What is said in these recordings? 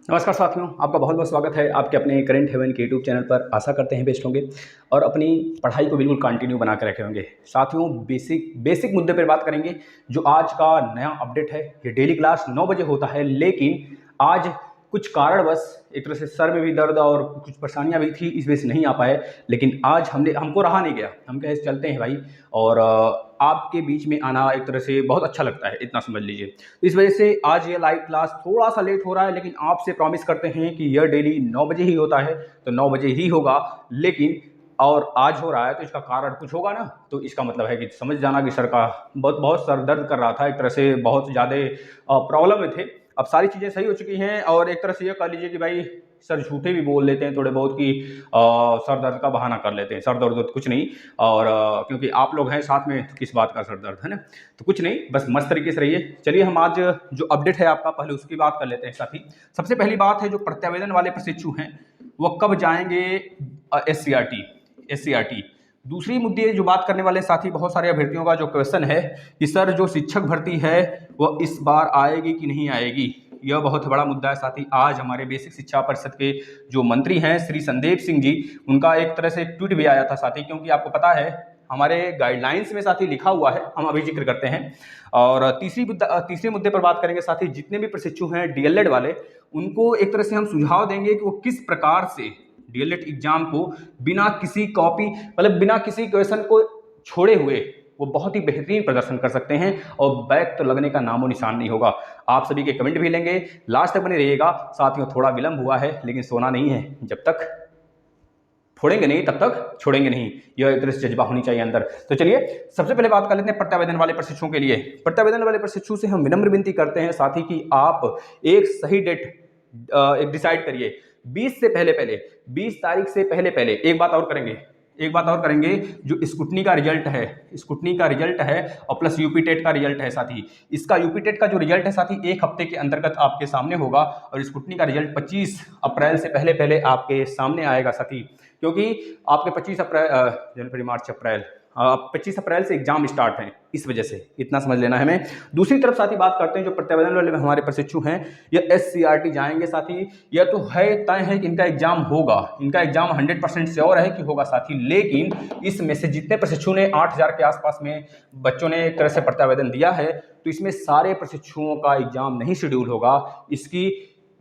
नमस्कार साथियों, आपका बहुत बहुत स्वागत है आपके अपने करंट हेवन के यूट्यूब चैनल पर। आशा करते हैं बेस्ट होंगे और अपनी पढ़ाई को बिल्कुल कंटिन्यू बना कर रखे होंगे। साथियों, बेसिक मुद्दे पर बात करेंगे। जो आज का नया अपडेट है, ये डेली क्लास 9 बजे होता है, लेकिन आज कुछ कारणवश एक तरह से सर में भी दर्द और कुछ परेशानियां भी थी, इस वजह से नहीं आ पाए। लेकिन आज हमको रहा नहीं गया, हम कहे चलते हैं भाई। और आपके बीच में आना एक तरह से बहुत अच्छा लगता है, इतना समझ लीजिए। तो इस वजह से आज ये लाइव क्लास थोड़ा सा लेट हो रहा है, लेकिन आपसे प्रॉमिस करते हैं कि यह डेली 9 बजे ही होता है, तो 9 बजे ही होगा। लेकिन और आज हो रहा है तो इसका कारण कुछ होगा ना, तो इसका मतलब है कि समझ जाना कि सर का बहुत बहुत सर दर्द कर रहा था, एक तरह से बहुत ज़्यादा प्रॉब्लम में थे। अब सारी चीज़ें सही हो चुकी हैं और एक तरह से ये कह लीजिए कि भाई सर झूठे भी बोल लेते हैं थोड़े बहुत कि सर दर्द का बहाना कर लेते हैं। सर दर्द कुछ नहीं, और क्योंकि आप लोग हैं साथ में, तो किस बात का सर दर्द है ना, तो कुछ नहीं, बस मस्त तरीके से रहिए। चलिए हम आज जो अपडेट है आपका, पहले उसकी बात कर लेते हैं साथी। सबसे पहली बात है, जो प्रत्यावेदन वाले प्रशिक्षु हैं वो कब जाएंगे SCRT। दूसरी मुद्दे जो बात करने वाले साथी, बहुत सारे अभ्यर्थियों का जो क्वेश्चन है कि सर जो शिक्षक भर्ती है वो इस बार आएगी कि नहीं आएगी, यह बहुत बड़ा मुद्दा है साथी। आज हमारे बेसिक शिक्षा परिषद के जो मंत्री हैं श्री संदेप सिंह जी, उनका एक तरह से ट्वीट भी आया था साथी, क्योंकि आपको पता है हमारे गाइडलाइंस में साथी लिखा हुआ है, हम अभी जिक्र करते हैं। और तीसरे मुद्दे पर बात करेंगे साथी, जितने भी प्रशिक्षु हैं DLED वाले, उनको एक तरह से हम सुझाव देंगे कि वो किस प्रकार से DLED एग्जाम को बिना किसी कॉपी, मतलब बिना किसी क्वेश्चन को छोड़े हुए वो बहुत ही बेहतरीन प्रदर्शन कर सकते हैं और बैक तो लगने का नामो निशान नहीं होगा। आप सभी के कमेंट भी लेंगे, लास्ट तक बने रहिएगा साथियों। थोड़ा विलंब हुआ है लेकिन सोना नहीं है, जब तक फोड़ेंगे नहीं तब तक छोड़ेंगे नहीं, यह एक तरह से जज्बा होनी चाहिए अंदर। तो चलिए सबसे पहले बात कर लेते हैं प्रत्यावेदन वाले प्रशिक्षुओं के लिए। प्रत्यावेदन वाले प्रशिक्षु से हम विनम्र विनती करते हैं साथी कि आप एक सही डेट एक डिसाइड करिए। 20 तारीख से पहले एक बात और करेंगे, जो स्कूटनी का रिजल्ट है और प्लस यूपी टेट का रिजल्ट है साथी। इसका यूपी टेट का जो रिजल्ट है साथी, एक हफ्ते के अंतर्गत आपके सामने होगा, और स्कूटनी का रिजल्ट 25 अप्रैल से पहले आपके सामने आएगा साथी। क्योंकि आपके 25 अप्रैल जनवरी मार्च अप्रैल 25 अप्रैल से एग्जाम स्टार्ट हैं, इस वजह से इतना समझ लेना है हमें। दूसरी तरफ साथी बात करते हैं, जो प्रत्यावेदन वाले हमारे प्रशिक्षु हैं ये SCRT जाएंगे साथी। यह तो है, तय है कि इनका एग्जाम होगा, इनका एग्जाम 100% श्योर है कि होगा साथी। लेकिन इसमें से जितने प्रशिक्षु ने 8000 के आसपास में बच्चों ने एक तरह से प्रत्यावेदन दिया है, तो इसमें सारे प्रशिक्षुओं का एग्जाम नहीं शेड्यूल होगा। इसकी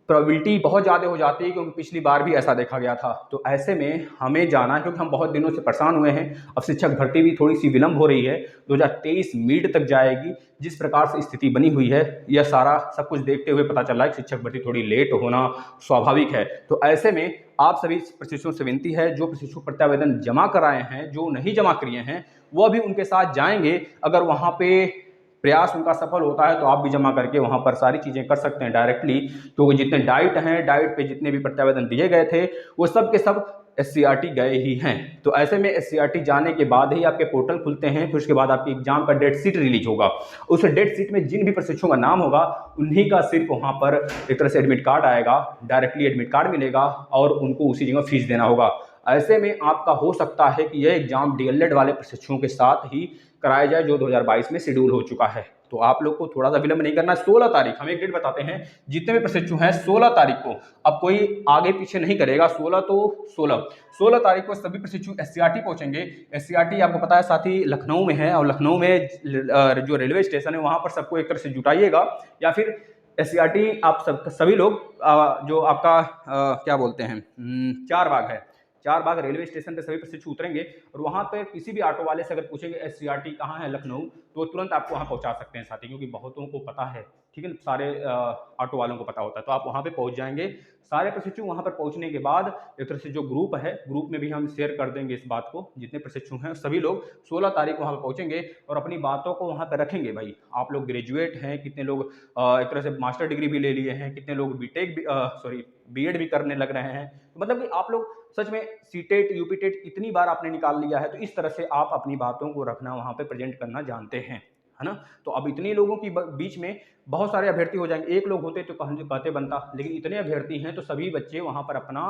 प्रोबेबिलिटी बहुत ज़्यादा हो जाती है, क्योंकि पिछली बार भी ऐसा देखा गया था। तो ऐसे में हमें जाना है, क्योंकि हम बहुत दिनों से परेशान हुए हैं। अब शिक्षक भर्ती भी थोड़ी सी विलंब हो रही है, 2023 मिड तक जाएगी। जिस प्रकार से स्थिति बनी हुई है, यह सारा सब कुछ देखते हुए पता चला है कि शिक्षक भर्ती थोड़ी लेट होना स्वाभाविक है। तो ऐसे में आप सभी प्रशिक्षुओं से विनती है, जो प्रशिक्षु प्रत्यावेदन जमा कराए हैं, जो नहीं जमा किए हैं, वो अभी उनके साथ जाएंगे। अगर वहाँ पे प्रयास उनका सफल होता है तो आप भी जमा करके वहां पर सारी चीजें कर सकते हैं डायरेक्टली, क्योंकि जितने डाइट पे जितने भी प्रत्यावेदन दिए गए थे वो सब के सब SCRT गए ही हैं। तो ऐसे में SCRT जाने के बाद ही आपके पोर्टल खुलते हैं, फिर उसके बाद आपकी एग्जाम का डेट शीट रिलीज होगा। उस डेट शीट में जिन भी प्रशिक्षुओं का नाम होगा, उन्हीं का सिर्फ वहां पर एक तरह से एडमिट कार्ड आएगा, डायरेक्टली एडमिट कार्ड मिलेगा और उनको उसी जगह फीस देना होगा। ऐसे में आपका हो सकता है कि यह एग्जाम DLED वाले प्रशिक्षुओं के साथ ही कराया जाए, जो 2022 में शेड्यूल हो चुका है। तो आप लोग को थोड़ा सा विलंब नहीं करना। 16 तारीख, हम एक डेट बताते हैं, जितने भी प्रशिक्षु हैं 16 तारीख को, अब कोई आगे पीछे नहीं करेगा, 16 तारीख को सभी प्रशिक्षु SCRT पहुंचेंगे। SCRT आपको पता है साथी लखनऊ में है, और लखनऊ में जो रेलवे स्टेशन है वहां पर सबको एक तरह से जुटाइएगा, या फिर SCRT आप सभी लोग जो आपका क्या बोलते हैं, चार बाग रेलवे स्टेशन पे सभी प्रशिक्षु उतरेंगे, और वहां पर किसी भी ऑटो वाले से अगर पूछेंगे SCRT कहाँ है लखनऊ, तो तुरंत आपको वहां पहुंचा सकते हैं साथी, क्योंकि बहुतों को पता है, ठीक है, सारे ऑटो वालों को पता होता है। तो आप वहां पे पहुंच जाएंगे। सारे प्रशिक्षु वहां पर पहुंचने के बाद एक तरह से जो ग्रुप है, ग्रुप में भी हम शेयर कर देंगे इस बात को। जितने प्रशिक्षु हैं सभी लोग 16 तारीख को वहां पर पहुंचेंगे और अपनी बातों को वहां पर रखेंगे। भाई आप लोग ग्रेजुएट हैं, कितने लोग एक तरह से मास्टर डिग्री भी ले लिए हैं, कितने लोग BEd भी करने लग रहे हैं। तो मतलब कि आप लोग सच में सीटेट यूपी टेट इतनी बार आपने निकाल लिया है, तो इस तरह से आप अपनी बातों को रखना, वहां पे प्रेजेंट करना जानते हैं, है ना। तो अब इतने लोगों की बीच में बहुत सारे अभ्यर्थी हो जाएंगे। एक लोग होते तो कहते बनता, लेकिन इतने अभ्यर्थी हैं तो सभी बच्चे वहां पर अपना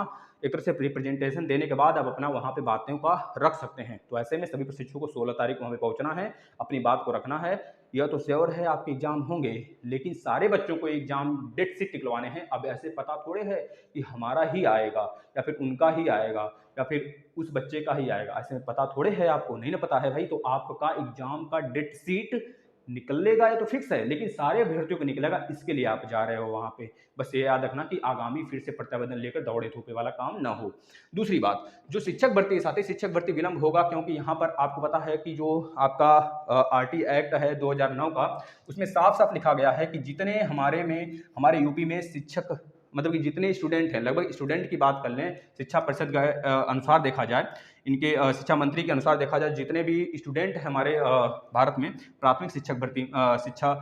एक तरह से रिप्रेजेंटेशन देने के बाद अब अपना वहां पे बातों का रख सकते हैं। तो ऐसे में सभी प्रशिक्षुओं को 16 तारीख को वहां पे पहुंचना है, अपनी बात को रखना है। यह तो श्योर है आपके एग्जाम होंगे, लेकिन सारे बच्चों को एग्जाम डेट शीट निकलवाने हैं। अब ऐसे पता थोड़े है कि हमारा ही आएगा या फिर उनका ही आएगा या फिर उस बच्चे का ही आएगा, ऐसे में पता थोड़े है, आपको नहीं ना पता है भाई। तो आपका एग्जाम का डेट शीट निकलेगा, ये तो फिक्स है, लेकिन सारे अभ्यर्थियों को निकलेगा, इसके लिए आप जा रहे हो वहां पे। बस ये याद रखना कि आगामी फिर से प्रत्यावेदन लेकर दौड़े धूपे वाला काम ना हो। दूसरी बात, जो शिक्षक भर्ती के साथ ही शिक्षक भर्ती विलंब होगा, क्योंकि यहाँ पर आपको पता है कि जो आपका आरटी एक्ट है 2009 का, उसमें साफ साफ लिखा गया है कि जितने हमारे यूपी में शिक्षक मतलब कि जितने स्टूडेंट हैं, लगभग स्टूडेंट की बात कर लें, शिक्षा परिषद के अनुसार देखा जाए, इनके शिक्षा मंत्री के अनुसार देखा जाए, जितने भी स्टूडेंट हैं हमारे भारत में प्राथमिक शिक्षक भर्ती शिक्षा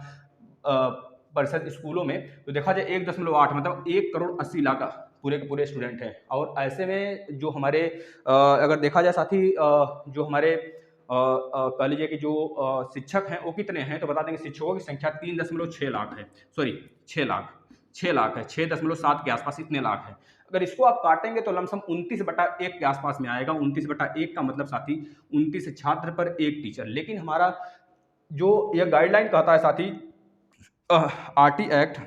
परिषद स्कूलों में, तो देखा जाए 1.8 मतलब 1,80,00,000 पूरे के पूरे स्टूडेंट हैं। और ऐसे में जो हमारे अगर देखा जाए साथ ही जो हमारे कह लीजिए कि जो शिक्षक हैं वो कितने हैं, तो बता देंगे शिक्षकों की संख्या 3.6 लाख है, सॉरी 6 लाख है, 6.7 के आसपास इतने लाख है। अगर इसको आप काटेंगे तो लमसम 29/1 के आसपास में आएगा। 29/1 का मतलब साथी 29 छात्र पर 1 टीचर। लेकिन हमारा जो यह गाइडलाइन कहता है साथी, आरटी एक्ट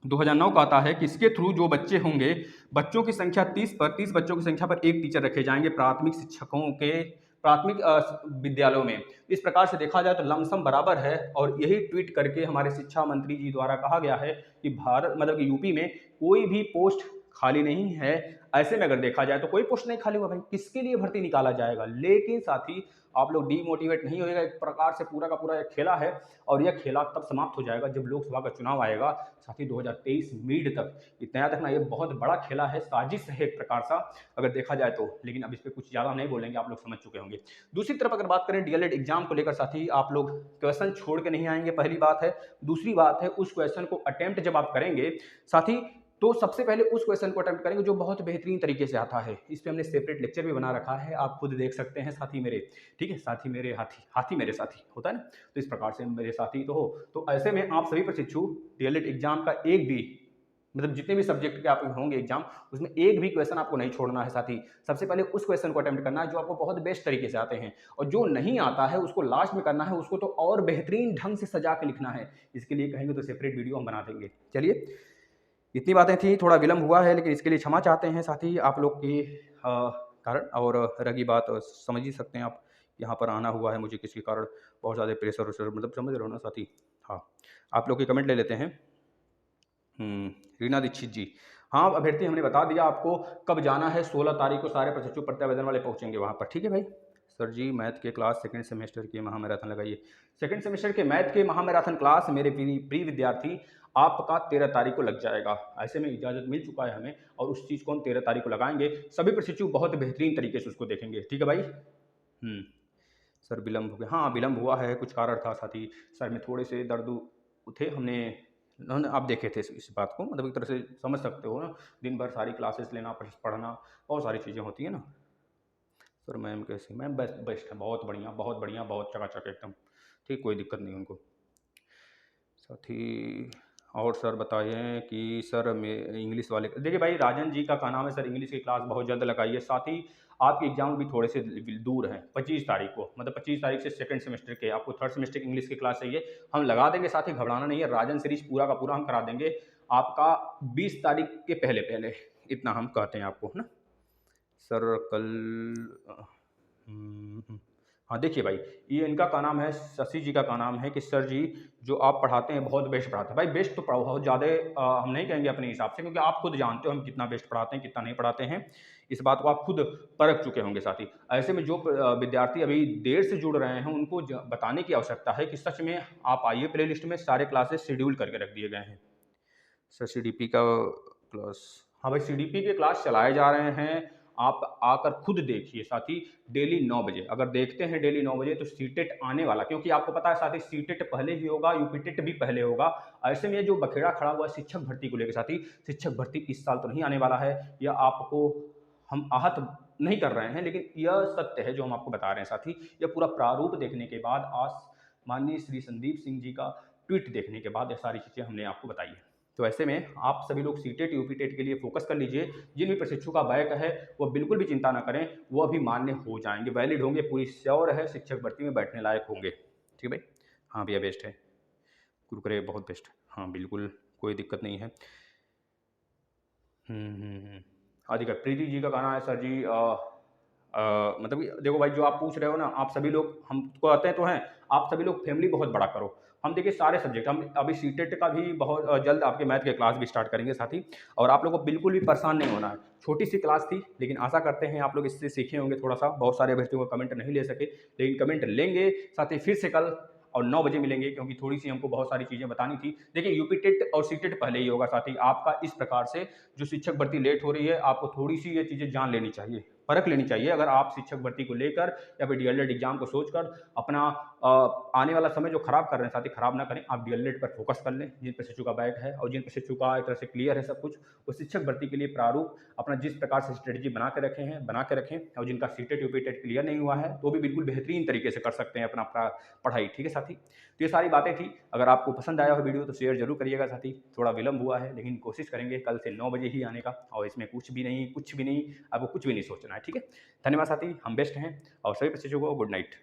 2009 का आता है कि इसके थ्रू जो बच्चे होंगे, बच्चों की संख्या 30 बच्चों की संख्या पर 1 टीचर रखे जाएंगे प्राथमिक शिक्षकों के प्राथमिक विद्यालयों में। इस प्रकार से देखा जाए तो लमसम बराबर है। और यही ट्वीट करके हमारे शिक्षा मंत्री जी द्वारा कहा गया है कि भारत मतलब कि यूपी में कोई भी पोस्ट खाली नहीं है। ऐसे में अगर देखा जाए तो कोई पोस्ट नहीं खाली हुआ भाई, किसके लिए भर्ती निकाला जाएगा। लेकिन साथ ही आप लोग डीमोटिवेट नहीं होएगा, एक प्रकार से पूरा का पूरा एक खेला है, और यह खेला तब समाप्त हो जाएगा जब लोकसभा का चुनाव आएगा, साथ ही 2023 मिड तक। इतना याद रखना, ये बहुत बड़ा खेला है, साजिश है एक प्रकार सा अगर देखा जाए तो। लेकिन अब इस पर कुछ ज़्यादा नहीं बोलेंगे, आप लोग समझ चुके होंगे। दूसरी तरफ अगर बात करें डीएलएड एग्जाम को लेकर, साथ ही आप लोग क्वेश्चन छोड़ के नहीं आएंगे, पहली बात है। दूसरी बात है, उस क्वेश्चन को अटेम्प्ट जब आप करेंगे साथ ही, तो सबसे पहले उस क्वेश्चन को अटेम्प्ट करेंगे जो बहुत बेहतरीन तरीके से आता है। इस पे हमने सेपरेट लेक्चर भी बना रखा है, आप खुद देख सकते हैं साथी मेरे, ठीक है, साथी मेरे हाथी मेरे साथी होता है ना, तो इस प्रकार से मेरे साथी तो हो। तो ऐसे में आप सभी प्रशिक्षु डीएलएड एग्जाम का एक भी मतलब जितने भी सब्जेक्ट के आप होंगे एग्जाम, उसमें एक भी क्वेश्चन आपको नहीं छोड़ना है साथी। सबसे पहले उस क्वेश्चन को अटेम्प्ट करना है जो आपको बहुत बेस्ट तरीके से आते हैं, और जो नहीं आता है उसको लास्ट में करना है, उसको तो और बेहतरीन ढंग से सजा के लिखना है। इसके लिए कहेंगे तो सेपरेट वीडियो हम बना देंगे। चलिए, इतनी बातें थी, थोड़ा विलंब हुआ है, लेकिन इसके लिए क्षमा चाहते हैं साथी आप लोग के कारण। और रही बात, समझ ही सकते हैं आप, यहाँ पर आना हुआ है मुझे किसी कारण, बहुत ज़्यादा प्रेशर वैशर, मतलब समझ रहे हो ना साथी। हाँ, आप लोग के कमेंट ले लेते हैं। रीना दीक्षित जी, हाँ अभ्यर्थी हमने बता दिया आपको कब जाना है। 16 तारीख को सारे प्रशिक्षु प्रत्यावेदन वाले पहुँचेंगे वहाँ पर, ठीक है भाई। सर जी मैथ के क्लास सेकंड सेमेस्टर के महामैराथन लगाइए। सेकंड सेमेस्टर के मैथ के महामैराथन क्लास मेरे प्रिय विद्यार्थी आपका 13 तारीख को लग जाएगा। ऐसे में इजाज़त मिल चुका है हमें, और उस चीज़ को हम 13 तारीख को लगाएंगे। सभी प्रशिक्षु बहुत बेहतरीन तरीके से उसको देखेंगे, ठीक है भाई। सर विलम्ब हो गया, हाँ विलम्ब हुआ है, कुछ कारण था साथी, सर में थोड़े से दर्द थे। हमने आप देखे थे इस बात को, मतलब एक तरह से समझ सकते हो ना, दिन भर सारी क्लासेस लेना, पढ़ना, बहुत सारी चीज़ें होती है ना। सर मैम कैसे, मैम बेस्ट है, बहुत बढ़िया बहुत बढ़िया, बहुत चकाचक एकदम ठीक, कोई दिक्कत नहीं उनको। साथी और सर बताइए कि सर में इंग्लिश वाले, देखिए भाई राजन जी का नाम है सर, इंग्लिश की क्लास बहुत जल्द लगाइए। साथ ही आपके एग्जाम भी थोड़े से दूर हैं, 25 तारीख को, मतलब 25 तारीख से सेकंड सेमेस्टर के, आपको थर्ड सेमेस्टर की इंग्लिश की क्लास चाहिए, हम लगा देंगे। साथ ही घबराना नहीं है, राजन सीरीज पूरा का पूरा हम करा देंगे आपका 20 तारीख के पहले पहले, इतना हम कहते हैं आपको, है ना सर। कल हाँ देखिए भाई, ये इनका का नाम है, शशि जी का नाम है कि सर जी जो आप पढ़ाते हैं बहुत बेस्ट पढ़ाते हैं। भाई बेस्ट तो पढ़ाओ, बहुत ज़्यादा हम नहीं कहेंगे अपने हिसाब से, क्योंकि आप खुद जानते हो हम कितना बेस्ट पढ़ाते हैं कितना नहीं पढ़ाते हैं, इस बात को आप खुद परख चुके होंगे साथी। ऐसे में जो विद्यार्थी अभी देर से जुड़ रहे हैं उनको बताने की आवश्यकता है कि सच में आप आइए, प्ले लिस्ट में सारे क्लासेस शेड्यूल करके रख दिए गए हैं। सर CDP का क्लास, हाँ भाई CDP के क्लास चलाए जा रहे हैं, आप आकर खुद देखिए साथी, डेली 9 बजे। अगर देखते हैं डेली 9 बजे तो सीटेट आने वाला, क्योंकि आपको पता है साथी सीटेट पहले ही होगा, यूपीटेट भी पहले होगा। ऐसे में जो बखेड़ा खड़ा हुआ है शिक्षक भर्ती को लेकर साथी, शिक्षक भर्ती इस साल तो नहीं आने वाला है, यह आपको हम आहत नहीं कर रहे हैं, लेकिन यह सत्य है जो हम आपको बता रहे हैं साथी। यह पूरा प्रारूप देखने के बाद, आज माननीय श्री संदीप सिंह जी का ट्वीट देखने के बाद, यह सारी चीज़ें हमने आपको बताई है। तो ऐसे में आप सभी लोग सीटेट यूपीटेट के लिए फोकस कर लीजिए। जिन भी प्रशिक्षु का बैक है वो बिल्कुल भी चिंता ना करें, वो अभी मान्य हो जाएंगे, वैलिड होंगे, पूरी श्योर है शिक्षक भर्ती में बैठने लायक होंगे, ठीक है भाई। हाँ भैया बेस्ट है, कुरकुरे बहुत बेस्ट है, हाँ बिल्कुल कोई दिक्कत नहीं है। हाँ दिक्कत प्रीति जी का कहना है सर जी मतलब कि देखो भाई जो आप पूछ रहे हो ना, आप सभी लोग हमको आते हैं तो हैं, आप सभी लोग फैमिली बहुत बड़ा करो। हम देखिए सारे सब्जेक्ट हम अभी सीटेट का भी बहुत जल्द आपके मैथ के क्लास भी स्टार्ट करेंगे साथी। और आप लोगों को बिल्कुल भी परेशान नहीं होना है। छोटी सी क्लास थी लेकिन आशा करते हैं आप लोग इससे सीखे होंगे थोड़ा सा। बहुत सारे अभ्यर्थियों को कमेंट नहीं ले सके लेकिन कमेंट लेंगे, साथ ही फिर से कल और 9 बजे मिलेंगे क्योंकि थोड़ी सी हमको बहुत सारी चीज़ें बतानी थी। देखिए यूपी टेट और सीटेट पहले ही होगा साथ ही आपका। इस प्रकार से जो शिक्षक भर्ती लेट हो रही है, आपको थोड़ी सी ये चीज़ें जान लेनी चाहिए, परख लेनी चाहिए। अगर आप शिक्षक भर्ती को लेकर या फिर डीएलएड एग्जाम को सोचकर अपना आने वाला समय जो खराब कर रहे हैं साथ ही खराब ना करें। आप डीएलएड पर फोकस कर लें, जिन प्रशिक्षु का बैक है और जिन प्रशिक्षु का एक तरह से क्लियर है सब कुछ। वो शिक्षक भर्ती के लिए प्रारूप अपना जिस प्रकार से स्ट्रेटजी बना के रखे हैं बना के रखें। और जिनका सीटेट यूपीटेट क्लियर नहीं हुआ है तो भी बिल्कुल बेहतरीन तरीके से कर सकते हैं अपना पढ़ाई, ठीक है साथी। तो ये सारी बातें थी। अगर आपको पसंद आया हो वीडियो तो शेयर जरूर करिएगा साथी। थोड़ा विलंब हुआ है लेकिन कोशिश करेंगे कल से 9 बजे ही आने का। और इसमें कुछ भी नहीं आपको कुछ भी नहीं सोचना है, ठीक है। धन्यवाद साथी, हम बेस्ट हैं और सभी प्रशिक्षकों को गुड नाइट।